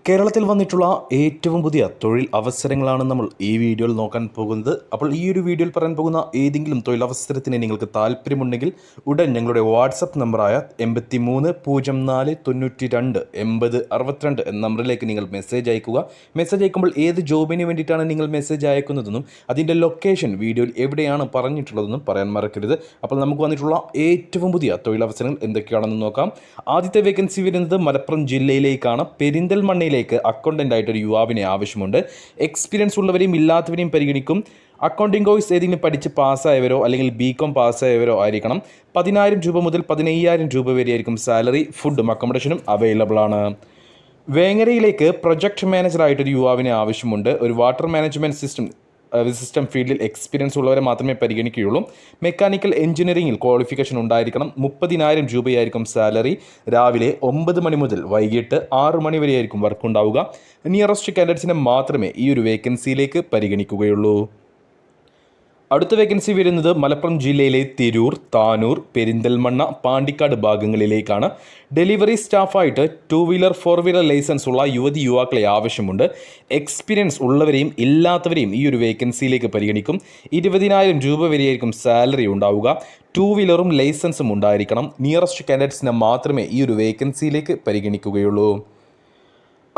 കേരളത്തിൽ വന്നിട്ടുള്ള ഏറ്റവും പുതിയ തൊഴിൽ അവസരങ്ങളാണ് നമ്മൾ ഈ വീഡിയോയിൽ നോക്കാൻ പോകുന്നത്. അപ്പോൾ ഈ ഒരു വീഡിയോയിൽ പറയാൻ പോകുന്ന ഏതെങ്കിലും തൊഴിലവസരത്തിന് നിങ്ങൾക്ക് താല്പര്യമുണ്ടെങ്കിൽ ഉടൻ ഞങ്ങളുടെ വാട്സപ്പ് നമ്പറായ 8304928062 എന്ന നമ്പറിലേക്ക് നിങ്ങൾ മെസ്സേജ് അയക്കുക. മെസ്സേജ് അയക്കുമ്പോൾ ഏത് ജോബിന് വേണ്ടിയിട്ടാണ് നിങ്ങൾ മെസ്സേജ് അയക്കുന്നതെന്നും അതിൻ്റെ ലൊക്കേഷൻ വീഡിയോയിൽ എവിടെയാണ് പറഞ്ഞിട്ടുള്ളതെന്നും പറയാൻ മറക്കരുത്. അപ്പോൾ നമുക്ക് വന്നിട്ടുള്ള ഏറ്റവും പുതിയ തൊഴിലവസരങ്ങൾ എന്തൊക്കെയാണെന്ന് നോക്കാം. ആദ്യത്തെ വേക്കൻസി വരുന്നത് മലപ്പുറം ജില്ലയിലേക്കാണ്. പെരിന്തൽമണ്ണയിൽ അക്കൗണ്ടന്റ് ആയിട്ട് ഒരു യുവാവിനെ ആവശ്യമുണ്ട്. എക്സ്പീരിയൻസ് ഉള്ളവരെയും ഇല്ലാത്തവരെയും പരിഗണിക്കും. അക്കൗണ്ടിംഗ് കോഴ്സ് ഏതെങ്കിലും പഠിച്ച് പാസ്സായവരോ അല്ലെങ്കിൽ BCom പാസ്സായവരോ ആയിരിക്കണം. 10,000 രൂപ മുതൽ 15,000 രൂപ വരെയായിരിക്കും സാലറി. ഫുഡും അക്കോമഡേഷനും അവൈലബിൾ ആണ്. വേങ്ങരയിലേക്ക് പ്രൊജക്ട് മാനേജറായിട്ടൊരു യുവാവിനെ ആവശ്യമുണ്ട്. ഒരു വാട്ടർ മാനേജ്മെൻറ്റ് സിസ്റ്റം ഫീൽഡിൽ എക്സ്പീരിയൻസ് ഉള്ളവരെ മാത്രമേ പരിഗണിക്കുകയുള്ളൂ. മെക്കാനിക്കൽ എഞ്ചിനീയറിംഗിൽ ക്വാളിഫിക്കേഷൻ ഉണ്ടായിരിക്കണം. 30,000 രൂപയായിരിക്കും സാലറി. രാവിലെ 9 മണി മുതൽ വൈകിട്ട് 6 മണി വരെയായിരിക്കും വർക്ക് ഉണ്ടാവുക. നിയറസ്റ്റ് കാൻഡിഡേറ്റ്സിനെ മാത്രമേ ഈ ഒരു വേക്കൻസിയിലേക്ക് പരിഗണിക്കുകയുള്ളൂ. അടുത്ത വേക്കൻസി വരുന്നത് മലപ്പുറം ജില്ലയിലെ തിരൂർ, താനൂർ, പെരിന്തൽമണ്ണ, പാണ്ടിക്കാട് ഭാഗങ്ങളിലേക്കാണ്. ഡെലിവറി സ്റ്റാഫായിട്ട് 2 വീലർ 4 വീലർ ലൈസൻസ് ഉള്ള യുവാക്കളെ ആവശ്യമുണ്ട്. എക്സ്പീരിയൻസ് ഉള്ളവരെയും ഇല്ലാത്തവരെയും ഈ ഒരു വേക്കൻസിയിലേക്ക് പരിഗണിക്കും. 20,000 രൂപ വരെയായിരിക്കും സാലറി ഉണ്ടാവുക. 2 വീലറും ലൈസൻസും ഉണ്ടായിരിക്കണം. നിയറസ്റ്റ് കാൻഡിഡേറ്റ്സിനെ മാത്രമേ ഈ ഒരു വേക്കൻസിയിലേക്ക് പരിഗണിക്കുകയുള്ളൂ.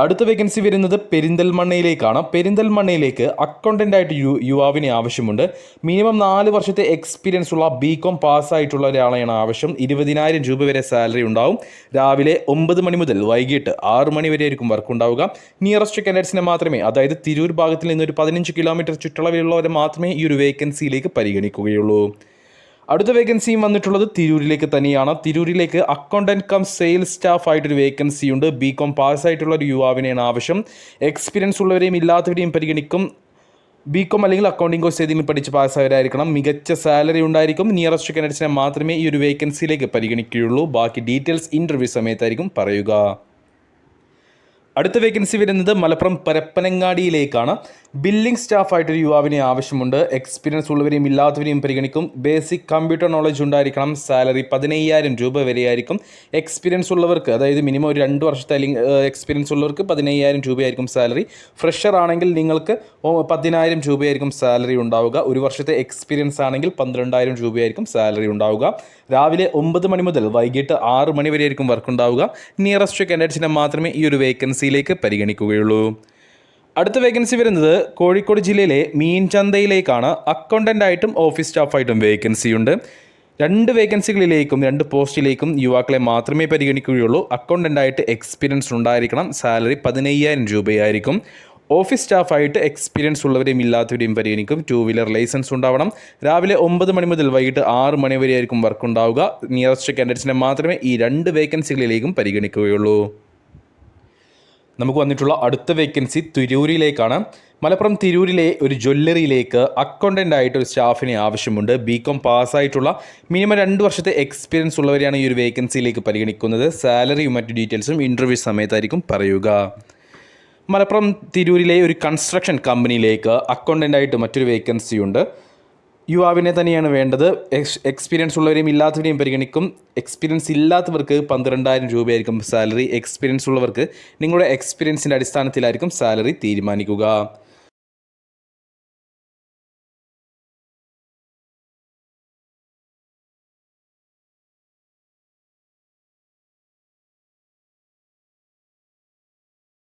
അടുത്ത വേക്കൻസി വരുന്നത് പെരിന്തൽമണ്ണയിലേക്കാണ്. പെരിന്തൽമണ്ണയിലേക്ക് അക്കൗണ്ടൻ്റായിട്ട് യുവാവിനെ ആവശ്യമുണ്ട്. മിനിമം 4 വർഷത്തെ എക്സ്പീരിയൻസ് ഉള്ള BCom പാസ്സായിട്ടുള്ള ഒരാളെയാണ് ആവശ്യം. 20,000 രൂപ വരെ സാലറി ഉണ്ടാവും. രാവിലെ 9 മണി മുതൽ വൈകിട്ട് 6 മണി വരെ ആയിരിക്കും വർക്ക് ഉണ്ടാവുക. നിയറസ്റ്റ് കാൻഡിഡേറ്റ്സിനെ മാത്രമേ, അതായത് തിരൂർ ഭാഗത്തിൽ നിന്ന് ഒരു 15 കിലോമീറ്റർ ചുറ്റളവിലുള്ളവരെ മാത്രമേ ഈ ഒരു വേക്കൻസിയിലേക്ക് പരിഗണിക്കുകയുള്ളൂ. അടുത്ത വേക്കൻസിയും വന്നിട്ടുള്ളത് തിരൂരിലേക്ക് തന്നെയാണ്. തിരൂരിലേക്ക് അക്കൗണ്ടൻറ്റ് കം സെയിൽസ് സ്റ്റാഫ് ആയിട്ടൊരു വേക്കൻസി ഉണ്ട്. BCom പാസ്സായിട്ടുള്ള ഒരു യുവാവിനെയാണ് ആവശ്യം. എക്സ്പീരിയൻസ് ഉള്ളവരെയും ഇല്ലാത്തവരെയും പരിഗണിക്കും. BCom അല്ലെങ്കിൽ അക്കൗണ്ടിംഗ് കോഴ്സ് ഏതെങ്കിലും പഠിച്ച് പാസ്സായവരായിരിക്കണം. മികച്ച സാലറി ഉണ്ടായിരിക്കും. നിയറസ്റ്റ് കാൻഡിഡേറ്റ്സിനെ മാത്രമേ ഈ ഒരു വേക്കൻസിയിലേക്ക് പരിഗണിക്കുകയുള്ളൂ. ബാക്കി ഡീറ്റെയിൽസ് ഇൻ്റർവ്യൂ സമയത്തായിരിക്കും പറയുക. അടുത്ത വേക്കൻസി വരുന്നത് മലപ്പുറം പരപ്പനങ്ങാടിയിലേക്കാണ്. ബില്ലിംഗ് സ്റ്റാഫായിട്ടൊരു യുവാവിനെ ആവശ്യമുണ്ട്. എക്സ്പീരിയൻസ് ഉള്ളവരെയും ഇല്ലാത്തവരെയും പരിഗണിക്കും. ബേസിക് കമ്പ്യൂട്ടർ നോളജ് ഉണ്ടായിരിക്കണം. സാലറി 15,000 രൂപ വരെയായിരിക്കും. എക്സ്പീരിയൻസ് ഉള്ളവർക്ക്, അതായത് മിനിമം ഒരു 2 വർഷത്തെ എക്സ്പീരിയൻസ് ഉള്ളവർക്ക് 15,000 രൂപയായിരിക്കും സാലറി. ഫ്രഷർ ആണെങ്കിൽ നിങ്ങൾക്ക് 10,000 രൂപയായിരിക്കും സാലറി ഉണ്ടാവുക. 1 വർഷത്തെ എക്സ്പീരിയൻസ് ആണെങ്കിൽ 12,000 രൂപയായിരിക്കും സാലറി ഉണ്ടാവുക. രാവിലെ 9 മണി മുതൽ വൈകിട്ട് 6 മണി വരെയായിരിക്കും വർക്ക് ഉണ്ടാവുക. നിയറസ്റ്റ് കാൻഡിഡേറ്റ്സിനെ മാത്രമേ ഈ ഒരു വേക്കൻസിയിലേക്ക് പരിഗണിക്കുകയുള്ളൂ. അടുത്ത വേക്കൻസി വരുന്നത് കോഴിക്കോട് ജില്ലയിലെ മീൻചന്തയിലേക്കാണ്. അക്കൗണ്ടൻ്റായിട്ടും ഓഫീസ് സ്റ്റാഫായിട്ടും വേക്കൻസിയുണ്ട്. 2 വേക്കൻസികളിലേക്കും 2 പോസ്റ്റിലേക്കും യുവാക്കളെ മാത്രമേ പരിഗണിക്കുകയുള്ളൂ. അക്കൗണ്ടൻ്റായിട്ട് എക്സ്പീരിയൻസ് ഉണ്ടായിരിക്കണം. സാലറി 15,000 രൂപയായിരിക്കും. ഓഫീസ് സ്റ്റാഫായിട്ട് എക്സ്പീരിയൻസ് ഉള്ളവരെയും ഇല്ലാത്തവരെയും പരിഗണിക്കും. 2 വീലർ ലൈസൻസ് ഉണ്ടാവണം. രാവിലെ 9 മണി മുതൽ വൈകിട്ട് 6 മണി വരെയായിരിക്കും വർക്ക് ഉണ്ടാവുക. നിയറസ്റ്റ് കാൻഡിഡേറ്റ്സിനെ മാത്രമേ ഈ 2 വേക്കൻസികളിലേക്കും പരിഗണിക്കുകയുള്ളൂ. നമുക്ക് വന്നിട്ടുള്ള അടുത്ത വേക്കൻസി തിരൂരിലേക്കാണ്. മലപ്പുറം തിരൂരിലെ ഒരു ജ്വല്ലറിയിലേക്ക് അക്കൗണ്ടൻ്റായിട്ട് ഒരു സ്റ്റാഫിനെ ആവശ്യമുണ്ട്. BCom പാസ്സായിട്ടുള്ള മിനിമം 2 വർഷത്തെ എക്സ്പീരിയൻസ് ഉള്ളവരെയാണ് ഈ ഒരു വേക്കൻസിയിലേക്ക് പരിഗണിക്കുന്നത്. സാലറിയും മറ്റു ഡീറ്റെയിൽസും ഇൻ്റർവ്യൂ സമയത്തായിരിക്കും പറയുക. മലപ്പുറം തിരൂരിലെ ഒരു കൺസ്ട്രക്ഷൻ കമ്പനിയിലേക്ക് അക്കൗണ്ടൻ്റായിട്ട് മറ്റൊരു വേക്കൻസി ഉണ്ട്. യുവാവിനെ തന്നെയാണ് വേണ്ടത്. എക്സ്പീരിയൻസ് ഉള്ളവരെയും ഇല്ലാത്തവരെയും പരിഗണിക്കും. എക്സ്പീരിയൻസ് ഇല്ലാത്തവർക്ക് 12,000 രൂപയായിരിക്കും സാലറി. എക്സ്പീരിയൻസ് ഉള്ളവർക്ക് നിങ്ങളുടെ എക്സ്പീരിയൻസിൻ്റെ അടിസ്ഥാനത്തിലായിരിക്കും സാലറി തീരുമാനിക്കുക.